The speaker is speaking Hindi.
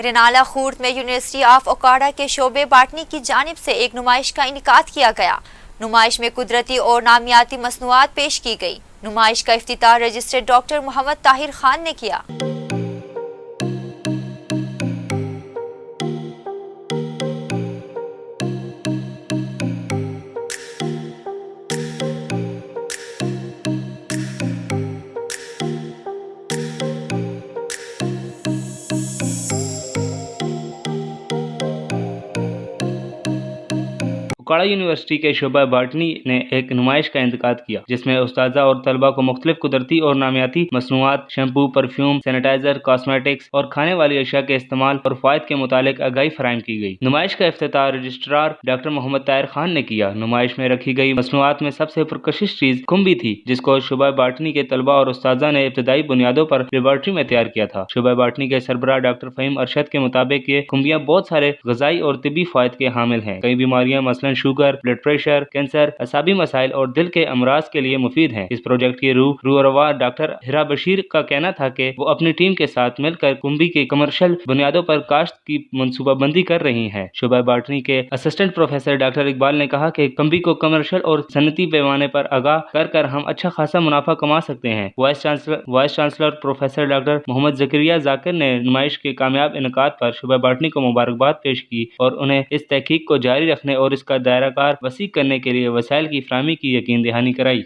रेनाला खूर्द में यूनिवर्सिटी ऑफ ओकाड़ा के शोबे बाटनी की जानिब से एक नुमाइश का इनेकाद किया गया। नुमाइश में कुदरती और नामियाती मसनूआत पेश की गई। नुमाइश का इफ्तिताह रजिस्ट्रार डॉक्टर मोहम्मद ताहिर खान ने किया। ओकाड़ा यूनिवर्सिटी के शोबा बाटनी ने एक नुमाइश का इंतकाद किया, जिसमें उस्ताजा और तलबा को मुख्तलिफ कुदरती और नामियाती मसनूआत, शैम्पू, परफ्यूम, सैनिटाइजर, कॉस्मेटिक्स और खाने वाली अशिया के इस्तेमाल और फ़ायद के मुतालिक आगाही फराहम की गई। नुमाइश का इफ्तिताह रजिस्ट्रार डॉक्टर मोहम्मद ताहिर खान ने किया। नुमाइश में रखी गई मसनूआत में सबसे पुरकशिश चीज कुंभी थी, जिसको शोबा बाटनी के तलबा और उस्ताजा ने इब्तदाई बुनियादों पर लेबॉर्ट्री में तैयार किया था। शोबा बाटनी के सरबराह डॉक्टर फ़हीम अरशद के मुताबिक ये कुंभियाँ बहुत सारे ग़िज़ाई और तिब्बी फ़ायद के हामिल हैं। कई बीमारियाँ मसलन शुगर, ब्लड प्रेशर, कैंसर, असाबी मसाइल और दिल के अमराज के लिए मुफीद हैं। इस प्रोजेक्ट की रूह डॉक्टर हिरा बशीर का कहना था कि वो अपनी टीम के साथ मिलकर कुंभी की कमर्शियल बुनियादों पर काश्त की मनसूबाबंदी कर रही हैं। शोबा बाटनी के असिस्टेंट प्रोफेसर डॉक्टर इकबाल ने कहा कि कुंभी को कमर्शियल और सनती पैमाने पर आगाह कर हम अच्छा खासा मुनाफा कमा सकते हैं। Vice chancellor professor doctor Mohammad Zakaria Zakir ने नुमाइश के कामयाब इनेकाद पर शोबा बाटनी को मुबारकबाद पेश की और उन्हें इस तहकीक को जारी रखने और इसका दायरा कार वसी करने के लिए वसाइल की फराहमी की यकीन दहानी कराई।